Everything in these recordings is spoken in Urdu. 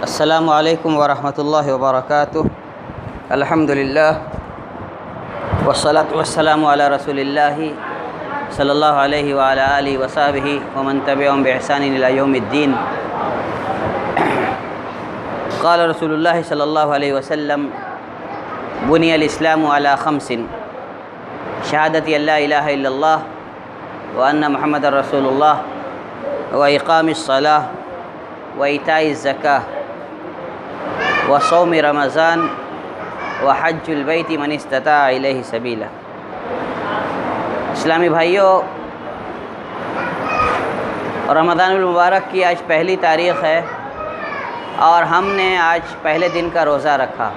السلام علیکم ورحمۃ اللہ وبرکاتہ۔ الحمدللہ والصلاة والسلام علی رسول اللہ صلی اللہ علیہ وعلی آلہ وصحبہ ومن تبعہم بإحسان الی یوم الدین۔ قال رسول اللہ صلی اللہ علیہ وسلم بنی الاسلام علی خمس شہادت لا الہ الا اللہ وان محمد رسول اللہ واقام الصلاۃ وایتاء الزکاۃ وصوم رمضان وحج البیت من استطاع الیہ سبیلا۔ اسلامی بھائیوں، رمضان المبارک کی آج پہلی تاریخ ہے اور ہم نے آج پہلے دن کا روزہ رکھا۔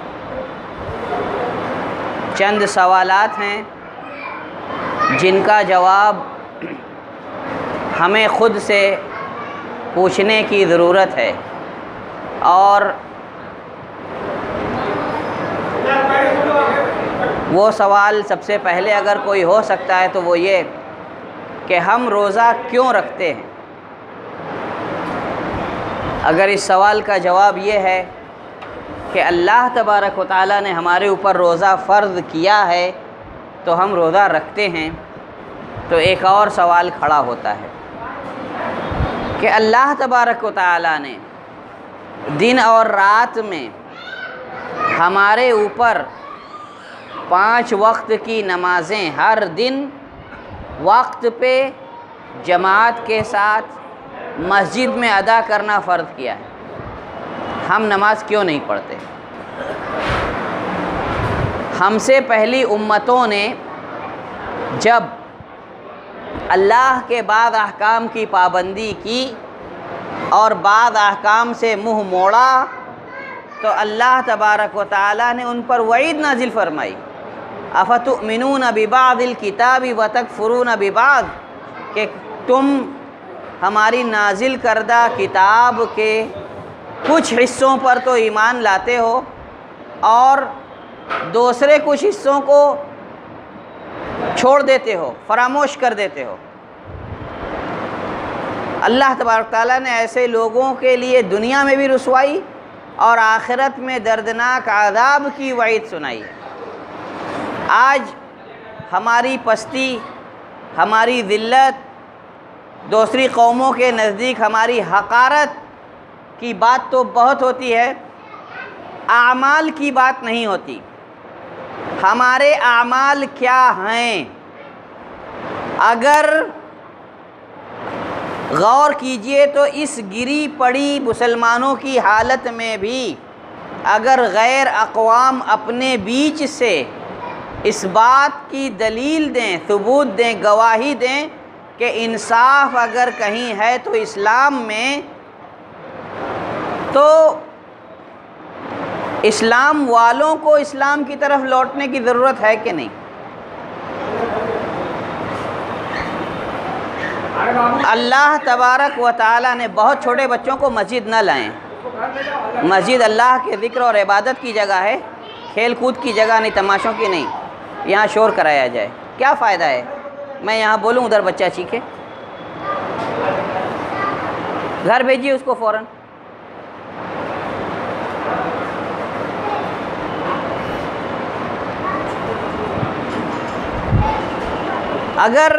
چند سوالات ہیں جن کا جواب ہمیں خود سے پوچھنے کی ضرورت ہے، اور وہ سوال سب سے پہلے اگر کوئی ہو سکتا ہے تو وہ یہ کہ ہم روزہ کیوں رکھتے ہیں۔ اگر اس سوال کا جواب یہ ہے کہ اللہ تبارک و تعالیٰ نے ہمارے اوپر روزہ فرض کیا ہے تو ہم روزہ رکھتے ہیں، تو ایک اور سوال کھڑا ہوتا ہے کہ اللہ تبارک و تعالیٰ نے دن اور رات میں ہمارے اوپر 5 وقت کی نمازیں ہر دن وقت پہ جماعت کے ساتھ مسجد میں ادا کرنا فرض کیا ہے۔ ہم نماز کیوں نہیں پڑھتے؟ ہم سے پہلی امتوں نے جب اللہ کے بعض احکام کی پابندی کی اور بعض احکام سے منہ موڑا تو اللہ تبارک و تعالیٰ نے ان پر وعید نازل فرمائی، افتؤمنون ببعض الکتاب وتکفرون ببعض، کہ تم ہماری نازل کردہ کتاب کے کچھ حصوں پر تو ایمان لاتے ہو اور دوسرے کچھ حصوں کو چھوڑ دیتے ہو، فراموش کر دیتے ہو۔ اللہ تبارک تعالیٰ نے ایسے لوگوں کے لیے دنیا میں بھی رسوائی اور آخرت میں دردناک عذاب کی وعید سنائی ہے۔ آج ہماری پستی، ہماری ذلت، دوسری قوموں کے نزدیک ہماری حقارت کی بات تو بہت ہوتی ہے، اعمال کی بات نہیں ہوتی۔ ہمارے اعمال کیا ہیں؟ اگر غور کیجئے تو اس گری پڑی مسلمانوں کی حالت میں بھی اگر غیر اقوام اپنے بیچ سے اس بات کی دلیل دیں، ثبوت دیں، گواہی دیں کہ انصاف اگر کہیں ہے تو اسلام میں، تو اسلام والوں کو اسلام کی طرف لوٹنے کی ضرورت ہے کہ نہیں؟ اللہ تبارک و تعالیٰ نے بہت چھوٹے بچوں کو مسجد نہ لائیں۔ مسجد اللہ کے ذکر اور عبادت کی جگہ ہے، کھیل کود کی جگہ نہیں، تماشوں کی نہیں۔ یہاں شور کرایا جائے کیا فائدہ ہے؟ میں یہاں بولوں ادھر بچہ چیخے، گھر بھیجیے اس کو فوراً۔ اگر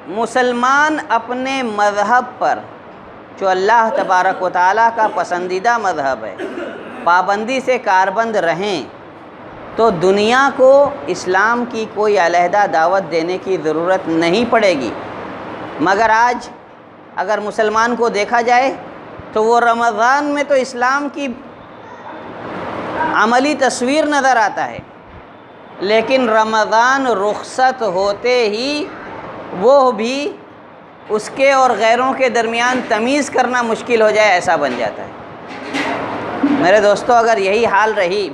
مسلمان اپنے مذہب پر، جو اللہ تبارک و تعالیٰ کا پسندیدہ مذہب ہے، پابندی سے کاربند رہیں تو دنیا کو اسلام کی کوئی علیحدہ دعوت دینے کی ضرورت نہیں پڑے گی۔ مگر آج اگر مسلمان کو دیکھا جائے تو وہ رمضان میں تو اسلام کی عملی تصویر نظر آتا ہے، لیکن رمضان رخصت ہوتے ہی وہ بھی اس کے اور غیروں کے درمیان تمیز کرنا مشکل ہو جائے ایسا بن جاتا ہے۔ میرے دوستو، اگر یہی حال رہی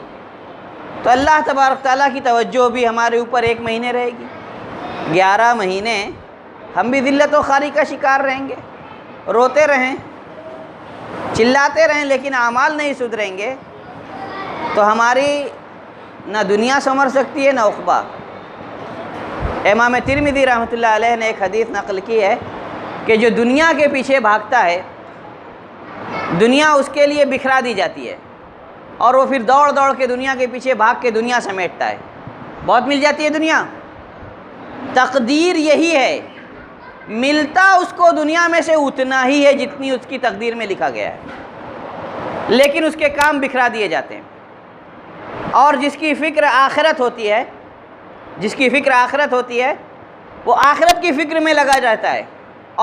تو اللہ تبارک تعالیٰ کی توجہ بھی ہمارے اوپر 1 مہینے رہے گی، 11 مہینے ہم بھی ذلت و خواری کا شکار رہیں گے، روتے رہیں، چلاتے رہیں، لیکن اعمال نہیں سدھریں گے تو ہماری نہ دنیا سنور سکتی ہے نہ عقبہ۔ امام ترمذی رحمۃ اللہ علیہ نے ایک حدیث نقل کی ہے کہ جو دنیا کے پیچھے بھاگتا ہے، دنیا اس کے لیے بکھرا دی جاتی ہے۔ اور وہ پھر دوڑ دوڑ کے دنیا کے پیچھے بھاگ کے دنیا سمیٹتا ہے، بہت مل جاتی ہے دنیا۔ تقدیر یہی ہے، ملتا اس کو دنیا میں سے اتنا ہی ہے جتنی اس کی تقدیر میں لکھا گیا ہے، لیکن اس کے کام بکھرا دیے جاتے ہیں۔ اور جس کی فکر آخرت ہوتی ہے، جس کی فکر آخرت ہوتی ہے، وہ آخرت کی فکر میں لگا جاتا ہے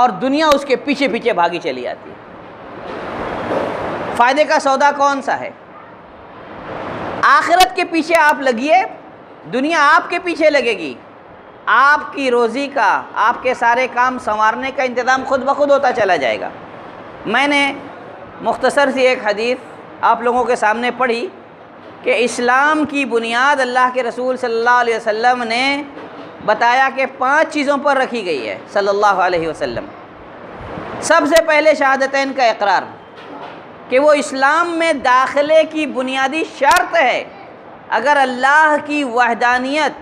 اور دنیا اس کے پیچھے پیچھے بھاگی چلی جاتی ہے۔ فائدے کا سودا کون سا ہے؟ آخرت کے پیچھے آپ لگیے، دنیا آپ کے پیچھے لگے گی، آپ کی روزی کا، آپ کے سارے کام سنوارنے کا انتظام خود بخود ہوتا چلا جائے گا۔ میں نے مختصر سی ایک حدیث آپ لوگوں کے سامنے پڑھی کہ اسلام کی بنیاد اللہ کے رسول صلی اللہ علیہ وسلم نے بتایا کہ 5 چیزوں پر رکھی گئی ہے صلی اللہ علیہ وسلم۔ سب سے پہلے شہادتین کا اقرار، کہ وہ اسلام میں داخلے کی بنیادی شرط ہے۔ اگر اللہ کی وحدانیت،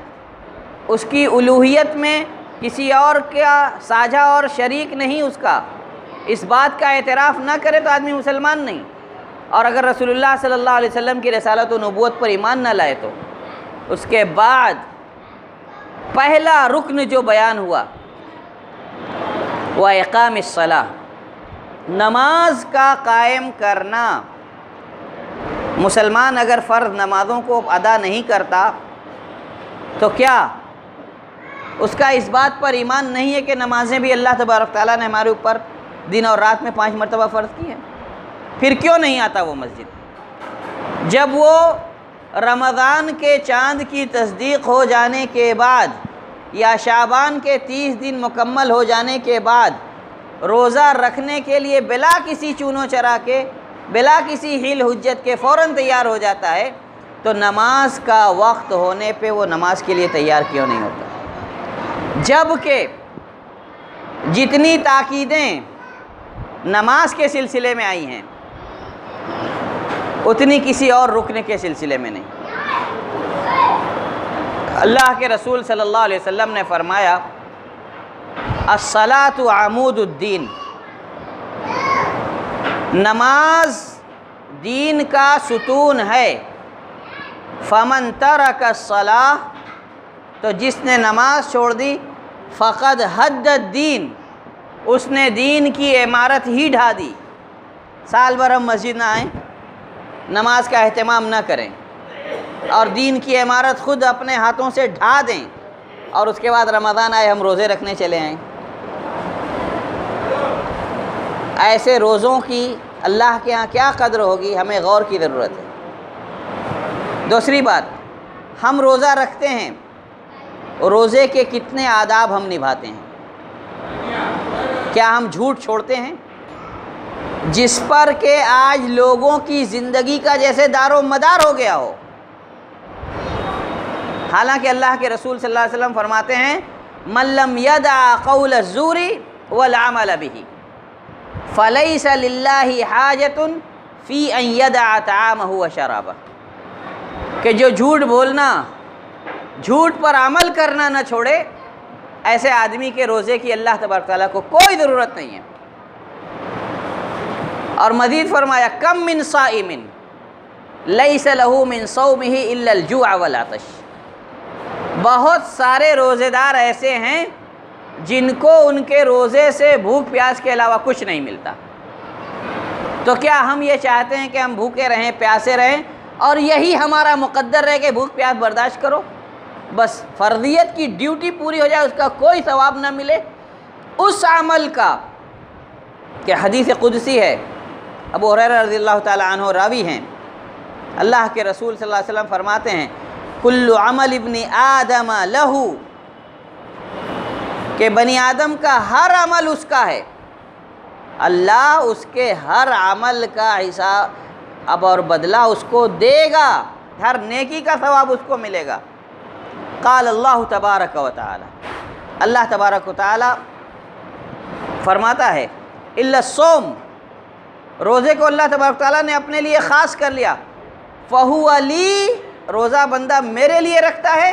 اس کی الوہیت میں کسی اور کا ساجھا اور شریک نہیں، اس کا اس بات کا اعتراف نہ کرے تو آدمی مسلمان نہیں۔ اور اگر رسول اللہ صلی اللہ علیہ وسلم کی رسالت و نبوت پر ایمان نہ لائے تو اس کے بعد پہلا رکن جو بیان ہوا وہ اقام الصلاۃ، نماز کا قائم کرنا۔ مسلمان اگر فرض نمازوں کو ادا نہیں کرتا تو کیا اس کا اس بات پر ایمان نہیں ہے کہ نمازیں بھی اللہ تبارک تعالیٰ نے ہمارے اوپر دن اور رات میں 5 مرتبہ فرض کی ہیں؟ پھر کیوں نہیں آتا وہ مسجد؟ جب وہ رمضان کے چاند کی تصدیق ہو جانے کے بعد یا شعبان کے 30 دن مکمل ہو جانے کے بعد روزہ رکھنے کے لیے بلا کسی چون و چرا کے، بلا کسی حیل حجت کے فوراً تیار ہو جاتا ہے، تو نماز کا وقت ہونے پہ وہ نماز کے لیے تیار کیوں نہیں ہوتا؟ جبکہ جتنی تاکیدیں نماز کے سلسلے میں آئی ہیں اتنی کسی اور رکن کے سلسلے میں نہیں۔ اللہ کے رسول صلی اللہ علیہ وسلم نے فرمایا الصلاۃ عمود الدین، نماز دین کا ستون ہے۔ فمن ترک الصلاۃ، تو جس نے نماز چھوڑ دی، فقد حد الدین، اس نے دین کی عمارت ہی ڈھا دی۔ سال بھر ہم مسجد نہ آئیں، نماز کا اہتمام نہ کریں اور دین کی عمارت خود اپنے ہاتھوں سے ڈھا دیں، اور اس کے بعد رمضان آئے ہم روزے رکھنے چلے آئیں۔ ایسے روزوں کی اللہ کے ہاں کیا قدر ہوگی، ہمیں غور کی ضرورت ہے۔ دوسری بات، ہم روزہ رکھتے ہیں، روزے کے کتنے آداب ہم نبھاتے ہیں؟ کیا ہم جھوٹ چھوڑتے ہیں جس پر کہ آج لوگوں کی زندگی کا جیسے دار و مدار ہو گیا ہو؟ حالانکہ اللہ کے رسول صلی اللہ علیہ وسلم فرماتے ہیں من لم یدع قول الزور والعمل به فلیس للہ حاجۃ فی ان یدع طعامہ وشرابہ، کہ جو جھوٹ بولنا، جھوٹ پر عمل کرنا نہ چھوڑے، ایسے آدمی کے روزے کی اللہ تبارک تعالیٰ کو کوئی ضرورت نہیں ہے۔ اور مزید فرمایا کم من صائم لیس لہ من صومہ الا الجوع والعطش، بہت سارے روزے دار ایسے ہیں جن کو ان کے روزے سے بھوک پیاس کے علاوہ کچھ نہیں ملتا۔ تو کیا ہم یہ چاہتے ہیں کہ ہم بھوکے رہیں، پیاسے رہیں، اور یہی ہمارا مقدر رہے کہ بھوک پیاس برداشت کرو، بس فرضیت کی ڈیوٹی پوری ہو جائے، اس کا کوئی ثواب نہ ملے اس عمل کا؟ کہ حدیث قدسی ہے، ابو ہریرہ رضی اللہ تعالیٰ عنہ راوی ہیں، اللہ کے رسول صلی اللہ علیہ وسلم فرماتے ہیں کل عمل ابن آدم لہو، کہ بنی آدم کا ہر عمل اس کا ہے، اللہ اس کے ہر عمل کا حساب اور بدلہ اس کو دے گا، ہر نیکی کا ثواب اس کو ملے گا۔ قال اللہ تبارک و تعالی، اللہ تبارک و تعالی فرماتا ہے الا الصوم، روزے کو اللہ تبارک و تعالیٰ نے اپنے لیے خاص کر لیا، فہو لی، روزہ بندہ میرے لیے رکھتا ہے،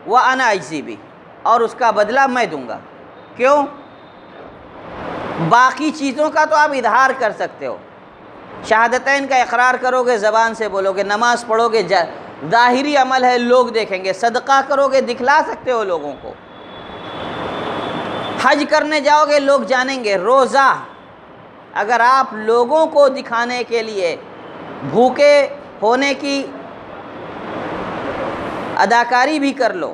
وَأَنَا أَجْزِي بِهِ، اور اس کا بدلہ میں دوں گا۔ کیوں؟ باقی چیزوں کا تو آپ اظہار کر سکتے ہو، شہادتین کا اقرار کرو گے، زبان سے بولو گے، نماز پڑھو گے، ظاہری عمل ہے، لوگ دیکھیں گے، صدقہ کرو گے، دکھلا سکتے ہو لوگوں کو، حج کرنے جاؤ گے، لوگ جانیں گے۔ روزہ اگر آپ لوگوں کو دکھانے کے لیے بھوکے ہونے کی اداکاری بھی کر لو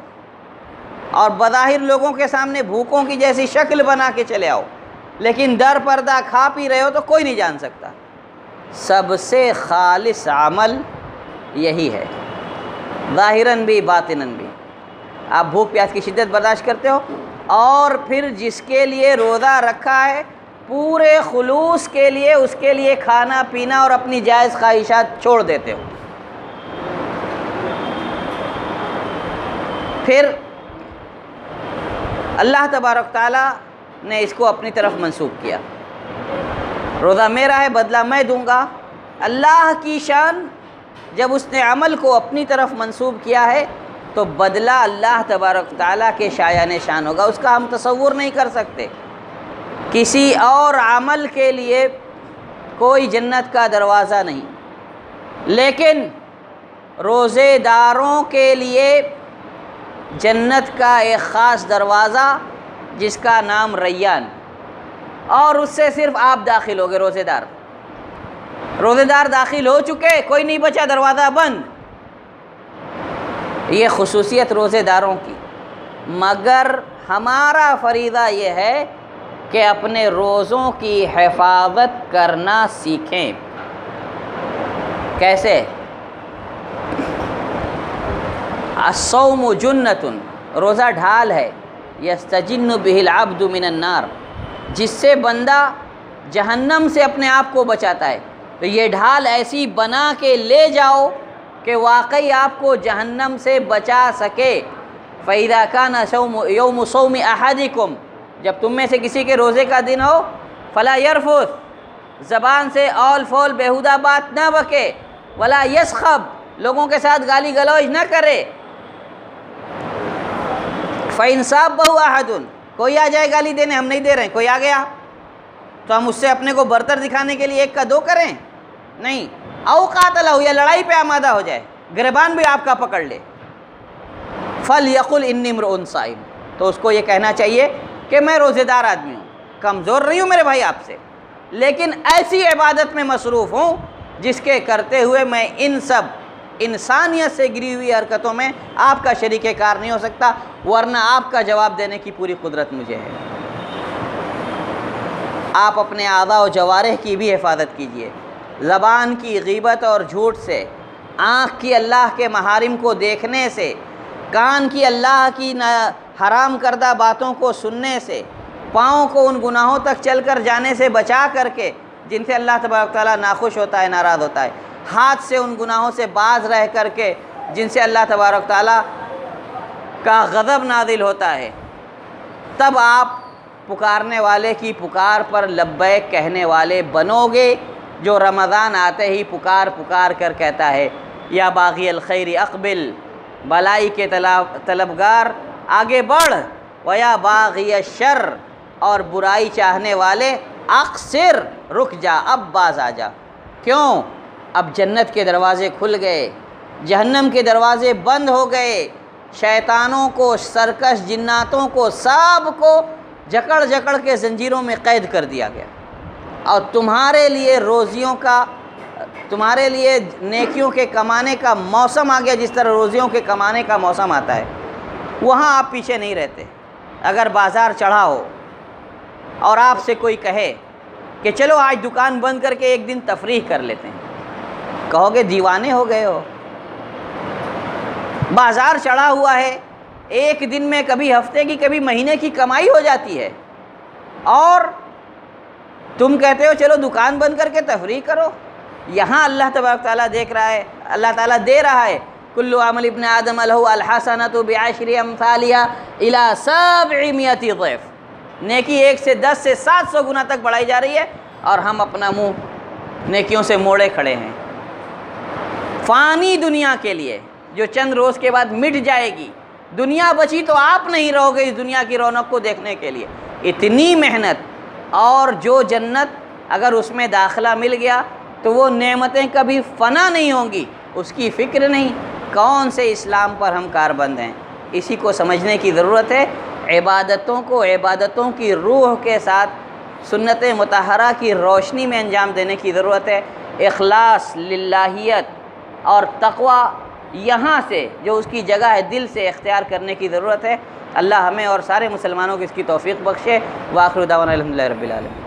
اور بظاہر لوگوں کے سامنے بھوکوں کی جیسی شکل بنا کے چلے آؤ، لیکن در پردہ کھا پی رہے ہو تو کوئی نہیں جان سکتا۔ سب سے خالص عمل یہی ہے، ظاہراً بھی باطناً بھی۔ آپ بھوک پیاس کی شدت برداشت کرتے ہو، اور پھر جس کے لیے روزہ رکھا ہے پورے خلوص کے لیے اس کے لیے کھانا پینا اور اپنی جائز خواہشات چھوڑ دیتے ہو۔ پھر اللہ تبارک تعالیٰ نے اس کو اپنی طرف منسوب کیا، روزہ میرا ہے، بدلہ میں دوں گا۔ اللہ کی شان جب اس نے عمل کو اپنی طرف منسوب کیا ہے تو بدلہ اللہ تبارک تعالیٰ کے شایان شان ہوگا، اس کا ہم تصور نہیں کر سکتے۔ کسی اور عمل کے لیے کوئی جنت کا دروازہ نہیں، لیکن روزے داروں کے لیے جنت کا ایک خاص دروازہ جس کا نام ریان، اور اس سے صرف آپ داخل ہوگے، روزے دار۔ روزے دار داخل ہو چکے، کوئی نہیں بچا، دروازہ بند۔ یہ خصوصیت روزے داروں کی، مگر ہمارا فریضہ یہ ہے کہ اپنے روزوں کی حفاظت کرنا سیکھیں۔ کیسے؟ الصوم جنۃ، روزہ ڈھال ہے، یستجن بہ العبد من النار، جس سے بندہ جہنم سے اپنے آپ کو بچاتا ہے۔ تو یہ ڈھال ایسی بنا کے لے جاؤ کہ واقعی آپ کو جہنم سے بچا سکے۔ فَإِذَا كَانَ يَوْمُ صَوْمِ أَحَدِكُمْ، جب تم میں سے کسی کے روزے کا دن ہو، فَلَا يَرْفُثْ، زبان سے اول فول بیہودہ بات نہ بکے، وَلَا يَسْخَبْ، لوگوں کے ساتھ گالی گلوچ نہ کرے۔ فَإِنْ صَابَّهُ أَحَدٌ، کوئی آ جائے گالی دینے، ہم نہیں دے رہے ہیں، کوئی آ گیا تو ہم اس سے اپنے کو برتر دکھانے کے لیے ایک کا دو کریں؟ نہیں۔ او قاتلہ، یا لڑائی پہ آمادہ ہو جائے، گریبان بھی آپ کا پکڑ لے، فَلْيَقُلْ إِنِّي امْرُؤٌ صَائِمٌ، تو اس کو یہ کہنا چاہیے کہ میں روزے دار آدمی ہوں، کمزور نہیں ہوں میرے بھائی آپ سے، لیکن ایسی عبادت میں مصروف ہوں جس کے کرتے ہوئے میں ان سب انسانیت سے گری ہوئی حرکتوں میں آپ کا شریک کار نہیں ہو سکتا، ورنہ آپ کا جواب دینے کی پوری قدرت مجھے ہے۔ آپ اپنے اعضاء و جوارح کی بھی حفاظت کیجئے، زبان کی غیبت اور جھوٹ سے، آنکھ کی اللہ کے محارم کو دیکھنے سے، کان کی اللہ کی حرام کردہ باتوں کو سننے سے، پاؤں کو ان گناہوں تک چل کر جانے سے بچا کر کے جن سے اللہ تبارک تعالیٰ ناخوش ہوتا ہے، ناراض ہوتا ہے، ہاتھ سے ان گناہوں سے باز رہ کر کے جن سے اللہ تبارک تعالیٰ کا غضب نازل ہوتا ہے۔ تب آپ پکارنے والے کی پکار پر لبیک کہنے والے بنو گے، جو رمضان آتے ہی پکار پکار کر کہتا ہے یا باغی الخیر اقبل، بلائی کے طلبگار آگے بڑھ، ویا باغی الشر، اور برائی چاہنے والے اقصر، رک جا، اب باز آ جا۔ کیوں؟ اب جنت کے دروازے کھل گئے، جہنم کے دروازے بند ہو گئے، شیطانوں کو، سرکش جناتوں کو، سب کو جکڑ جکڑ کے زنجیروں میں قید کر دیا گیا، اور تمہارے لیے روزیوں کا، تمہارے لیے نیکیوں کے کمانے کا موسم آ گیا، جس طرح روزیوں کے کمانے کا موسم آتا ہے۔ وہاں آپ پیچھے نہیں رہتے۔ اگر بازار چڑھا ہو اور آپ سے کوئی کہے کہ چلو آج دکان بند کر کے ایک دن تفریح کر لیتے ہیں، کہو گے دیوانے ہو گئے ہو۔ بازار چڑھا ہوا ہے، ایک دن میں کبھی ہفتے کی کبھی مہینے کی کمائی ہو جاتی ہے، اور تم کہتے ہو چلو دکان بند کر کے تفریح کرو۔ یہاں اللہ تبارک تعالیٰ دیکھ رہا ہے، اللہ تعالیٰ دے رہا ہے، کل عمل ابن آدم لہ الحسنۃ بعشر امثالها الی 700 ضعف، نیکی 1 سے 10 سے 700 گنا تک بڑھائی جا رہی ہے، اور ہم اپنا منہ نیکیوں سے موڑے کھڑے ہیں۔ فانی دنیا کے لیے جو چند روز کے بعد مٹ جائے گی، دنیا بچی تو آپ نہیں رہو گے اس دنیا کی رونق کو دیکھنے کے لیے، اتنی محنت، اور جو جنت اگر اس میں داخلہ مل گیا تو وہ نعمتیں کبھی فنا نہیں ہوں گی، اس کی فکر نہیں۔ کون سے اسلام پر ہم کاربند ہیں، اسی کو سمجھنے کی ضرورت ہے۔ عبادتوں کو عبادتوں کی روح کے ساتھ سنت مطہرہ کی روشنی میں انجام دینے کی ضرورت ہے۔ اخلاص، للہیت اور تقوی یہاں سے جو اس کی جگہ ہے دل سے اختیار کرنے کی ضرورت ہے۔ اللہ ہمیں اور سارے مسلمانوں کو اس کی توفیق بخشے۔ وآخر دعوانا الحمدللہ رب العالمین۔